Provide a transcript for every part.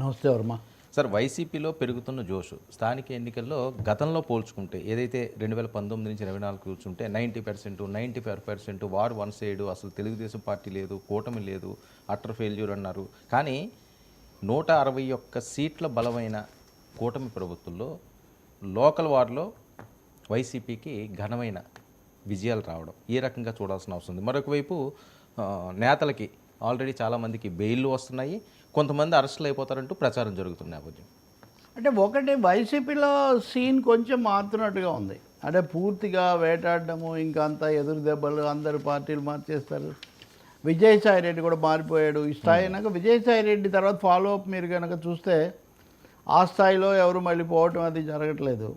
నమస్తే వర్మ. సార్, వైసీపీలో పెరుగుతున్న జోషు స్థానిక ఎన్నికల్లో గతంలో పోల్చుకుంటే ఏదైతే 2019 నుంచి 24 కూర్చుంటే 90%, 95% వార్ వన్ సైడు, అసలు తెలుగుదేశం పార్టీ లేదు, కూటమి లేదు, అటర్ ఫెయిల్యూర్ అన్నారు. కానీ 161 సీట్ల బలమైన కూటమి ప్రభుత్వంలో లోకల్ వార్లో వైసీపీకి ఘనమైన విజయాలు రావడం ఈ రకంగా చూడాల్సిన అవసరం ఉంది. మరొక వైపు నేతలకి ఆల్రెడీ చాలామందికి బెయిల్లు వస్తున్నాయి, కొంతమంది అరెస్టులు అయిపోతారంటూ ప్రచారం జరుగుతున్న నేపథ్యం. అంటే ఒకటి వైసీపీలో సీన్ కొంచెం మారుతున్నట్టుగా ఉంది. అంటే పూర్తిగా వేటాడడము, ఇంకా అంతా ఎదురు దెబ్బలు, అందరు పార్టీలు మార్చేస్తారు. విజయసాయి రెడ్డి కూడా మారిపోయాడు. ఈ స్థాయి అయినాక విజయసాయి రెడ్డి తర్వాత ఫాలో అప్ మీరు కనుక చూస్తే ఆ స్థాయిలో ఎవరు మళ్ళీ పోవటం అది జరగట్లేదు.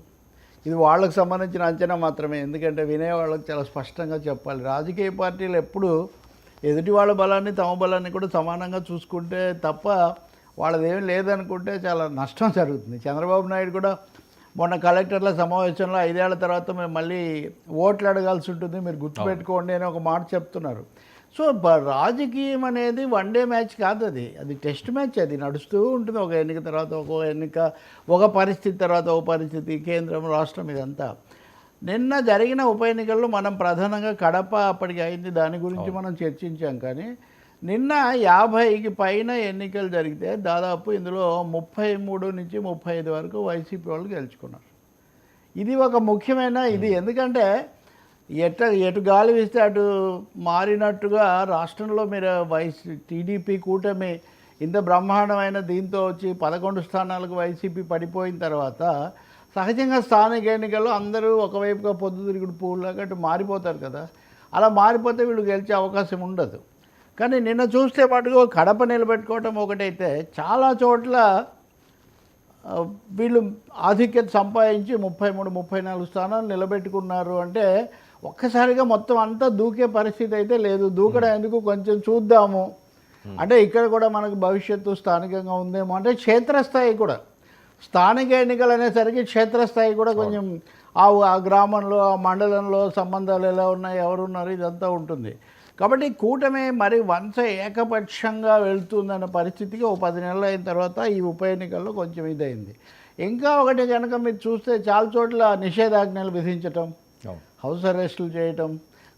ఇది వాళ్ళకు సంబంధించిన అంచనా మాత్రమే. ఎందుకంటే వినేవాళ్ళకి చాలా స్పష్టంగా చెప్పాలి. రాజకీయ పార్టీలు ఎప్పుడు ఎదుటి వాళ్ళ బలాన్ని తమ బలాన్ని కూడా సమానంగా చూసుకుంటే తప్ప వాళ్ళదేమీ లేదనుకుంటే చాలా నష్టం జరుగుతుంది. చంద్రబాబు నాయుడు కూడా మొన్న కలెక్టర్ల సమావేశంలో 5 ఏళ్ల తర్వాత మేము మళ్ళీ ఓట్లు అడగాల్సి ఉంటుంది, మీరు గుర్తుపెట్టుకోండి అని ఒక మాట చెప్తున్నారు. సో రాజకీయం అనేది వన్ డే మ్యాచ్ కాదు, అది టెస్ట్ మ్యాచ్. అది నడుస్తూ ఉంటుంది. ఒక ఎన్నిక తర్వాత ఒక ఎన్నిక, ఒక పరిస్థితి తర్వాత ఒక పరిస్థితి, కేంద్రం రాష్ట్రం ఇదంతా. నిన్న జరిగిన ఉప ఎన్నికల్లో మనం ప్రధానంగా కడప అప్పటికి అయింది, దాని గురించి మనం చర్చించాం. కానీ నిన్న 50కి పైన ఎన్నికలు జరిగితే దాదాపు ఇందులో 33 నుంచి 35 వరకు వైసీపీ వాళ్ళు గెలుచుకున్నారు. ఇది ఒక ముఖ్యమైన ఇది. ఎందుకంటే ఎటు గాలి వీస్తే అటు మారినట్టుగా రాష్ట్రంలో మీరు టీడీపీ కూటమి ఇంత బ్రహ్మాండమైన దీంతో వచ్చి 11 స్థానాలకు వైసీపీ పడిపోయిన తర్వాత సహజంగా స్థానిక ఎన్నికల్లో అందరూ ఒకవైపుగా పొద్దుతిరుగుడు పువ్వులాగా అటు మారిపోతారు కదా. అలా మారిపోతే వీళ్ళు గెలిచే అవకాశం ఉండదు. కానీ నిన్న చూస్తే మటుకు కడప నిలబెట్టుకోవటం ఒకటైతే చాలా చోట్ల వీళ్ళు ఆధిక్యత సంపాదించి 33-34 స్థానాలు నిలబెట్టుకున్నారు. అంటే ఒక్కసారిగా మొత్తం అంతా దూకే పరిస్థితి అయితే లేదు. దూకడం ఎందుకు, కొంచెం చూద్దాము అంటే ఇక్కడ కూడా మనకు భవిష్యత్తు స్థానికంగా ఉందేమో. అంటే క్షేత్రస్థాయి కూడా, స్థానిక ఎన్నికలు అనేసరికి క్షేత్రస్థాయి కూడా కొంచెం ఆ గ్రామంలో, ఆ మండలంలో సంబంధాలు ఎలా ఉన్నాయి, ఎవరున్నారు, ఇదంతా ఉంటుంది. కాబట్టి కూటమి మరి ఏకపక్షంగా వెళ్తుందన్న పరిస్థితికి 10 నెలలు అయిన తర్వాత ఈ ఉప ఎన్నికల్లో కొంచెం ఇదైంది. ఇంకా ఒకటి కనుక మీరు చూస్తే చాలా చోట్ల నిషేధాజ్ఞలు విధించటం, హౌస్ అరెస్టులు చేయటం,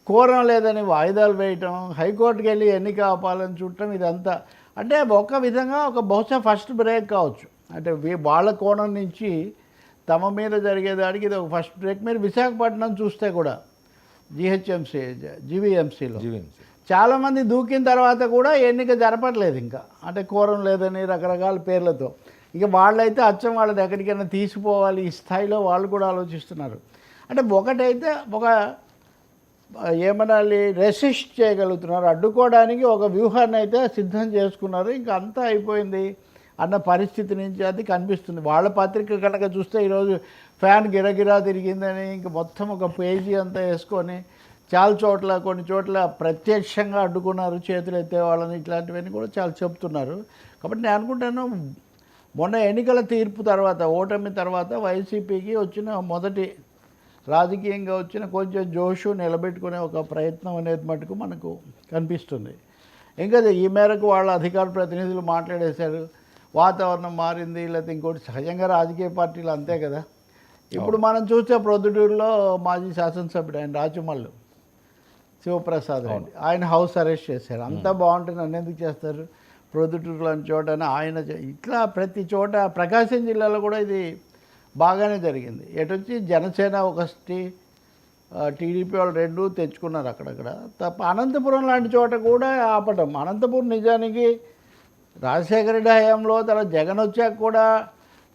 కోరం లేదని వాయిదాలు వేయటం, హైకోర్టుకి వెళ్ళి ఎన్నిక ఆపాలని చూడటం, ఇదంతా అంటే ఒక విధంగా ఒక బహుశా ఫస్ట్ బ్రేక్ కావచ్చు. అంటే వాళ్ళ కోణం నుంచి తమ మీద జరిగేదానికి ఇది ఒక ఫస్ట్ బ్రేక్. మీరు విశాఖపట్నం చూస్తే కూడా జీవీఎంసీలో చాలామంది దూకిన తర్వాత కూడా ఎన్నిక జరపట్లేదు ఇంకా. అంటే కోరం లేదని రకరకాల పేర్లతో. ఇక వాళ్ళైతే అచ్చం వాళ్ళది ఎక్కడికైనా తీసిపోవాలి ఈ స్థాయిలో వాళ్ళు కూడా ఆలోచిస్తున్నారు. అంటే ఒకటైతే ఒక ఏమనాలి, రెసిస్ట్ చేయగలుగుతున్నారు, అడ్డుకోవడానికి ఒక వ్యూహాన్ని అయితే సిద్ధం చేసుకున్నారు. ఇంకా అంతా అయిపోయింది అన్న పరిస్థితి నుంచి అది కనిపిస్తుంది. వాళ్ళ పత్రిక కనుక చూస్తే ఈరోజు ఫ్యాన్ గిరగిరా తిరిగిందని ఇంక మొత్తం ఒక పేజీ అంతా వేసుకొని చాలా చోట్ల, కొన్ని చోట్ల ప్రత్యక్షంగా అడ్డుకున్నారు, చేతులు ఎత్తే వాళ్ళని, ఇట్లాంటివన్నీ కూడా చాలా చెప్తున్నారు. కాబట్టి నేను అనుకుంటాను మొన్న ఎన్నికల తీర్పు తర్వాత, ఓటమి తర్వాత వైసీపీకి వచ్చిన మొదటి రాజకీయంగా వచ్చిన కొంచెం జోషు నిలబెట్టుకునే ఒక ప్రయత్నం అనేది మటుకు మనకు కనిపిస్తుంది. ఇంకా ఈ మేరకు వాళ్ళ అధికార ప్రతినిధులు మాట్లాడేశారు, వాతావరణం మారింది, లేకపోతే ఇంకోటి. సహజంగా రాజకీయ పార్టీలు అంతే కదా. ఇప్పుడు మనం చూస్తే ప్రొద్దుటూరులో మాజీ శాసనసభ్యుడు ఆయన రాచమల్లు శివప్రసాద్ రెడ్డి, ఆయన హౌస్ అరెస్ట్ చేశారు. అంతా బాగుంటుంది, నన్ను ఎందుకు చేస్తారు ప్రొద్దుటూరు లాంటి చోట అని ఆయన. ఇట్లా ప్రతి చోట ప్రకాశం జిల్లాలో కూడా ఇది బాగానే జరిగింది. ఎటొచ్చి జనసేన ఒకటి, టీడీపీ వాళ్ళు 2 తెచ్చుకున్నారు అక్కడక్కడ. తప్ప అనంతపురం లాంటి చోట కూడా ఆపటం. అనంతపురం నిజానికి రాజశేఖర రెడ్డి హయాంలో తర్వాత జగన్ వచ్చాక కూడా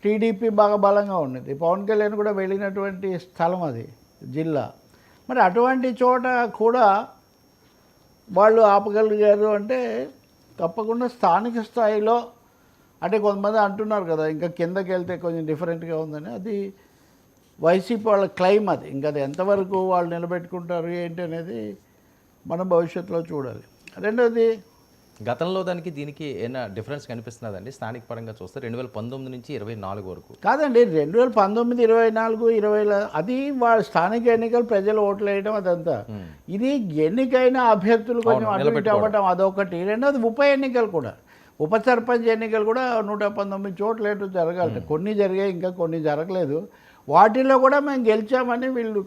టీడీపీ బాగా బలంగా ఉండేది. పవన్ కళ్యాణ్ కూడా వెళ్ళినటువంటి స్థలం అది జిల్లా. మరి అటువంటి చోట కూడా వాళ్ళు ఆపగలిగారు అంటే తప్పకుండా స్థానిక స్థాయిలో, అంటే కొంతమంది అంటున్నారు కదా ఇంకా కిందకి వెళ్తే కొంచెం డిఫరెంట్గా ఉందని, అది వైసీపీ వాళ్ళ క్లెయిమ్. అది ఇంకా అది ఎంతవరకు వాళ్ళు నిలబెట్టుకుంటారు ఏంటి అనేది మనం భవిష్యత్తులో చూడాలి. రెండోది, గతంలో దానికి దీనికి ఏమైనా డిఫరెన్స్ కనిపిస్తున్నదండి స్థానిక పరంగా చూస్తే 2019 నుంచి 24 వరకు? కాదండి, 2019, 24, 20 అది వాళ్ళ స్థానిక ఎన్నికలు, ప్రజలు ఓట్లు వేయడం అదంతా. ఇది ఎన్నికైన అభ్యర్థులు కొంచెం అటు ఇటు అవ్వటం అదొకటి. రెండోది ఉప ఎన్నికలు కూడా. ఉప సర్పంచ్ ఎన్నికలు కూడా 119 చోట్ల ఏటో జరగాలి. కొన్ని జరిగాయి, ఇంకా కొన్ని జరగలేదు. వాటిల్లో కూడా మేము గెలిచామని వీళ్ళు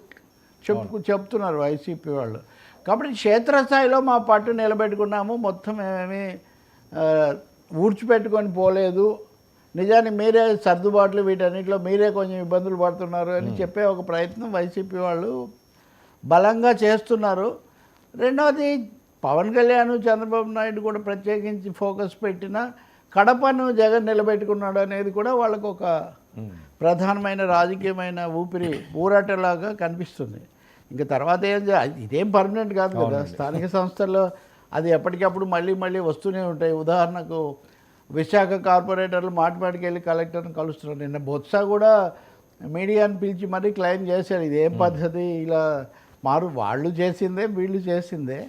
చెప్తున్నారు వైసీపీ వాళ్ళు. కాబట్టి క్షేత్రస్థాయిలో మా పట్టు నిలబెట్టుకున్నాము, మొత్తం ఏమీ ఊడ్చిపెట్టుకొని పోలేదు, నిజానికి మీరే సర్దుబాట్లు వీటన్నిటిలో మీరే కొంచెం ఇబ్బందులు పడుతున్నారు అని చెప్పే ఒక ప్రయత్నం వైసీపీ వాళ్ళు బలంగా చేస్తున్నారు. రెండవది పవన్ కళ్యాణ్, చంద్రబాబు నాయుడు కూడా ప్రత్యేకించి ఫోకస్ పెట్టిన కడపను జగన్ నిలబెట్టుకున్నాడు అనేది కూడా వాళ్ళకు ఒక ప్రధానమైన రాజకీయమైన ఊరాటలాగా కనిపిస్తుంది. ఇంకా తర్వాత ఇదేం పర్మనెంట్ కాదు కదా, స్థానిక సంస్థల్లో అది ఎప్పటికప్పుడు మళ్ళీ వస్తూనే ఉంటాయి. ఉదాహరణకు విశాఖ కార్పొరేటర్లు మాటిమాటికి వెళ్ళి కలెక్టర్ని కలుస్తున్నారు. నిన్న బొత్స కూడా మీడియాని పిలిచి మరీ క్లెయిమ్ చేశారు, ఇదేం పద్ధతి, ఇలా వాళ్ళు చేసిందే వీళ్ళు చేసిందే.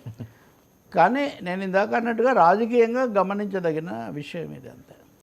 కానీ నేను ఇందాక అన్నట్టుగా రాజకీయంగా గమనించదగిన విషయం ఇది అంతే.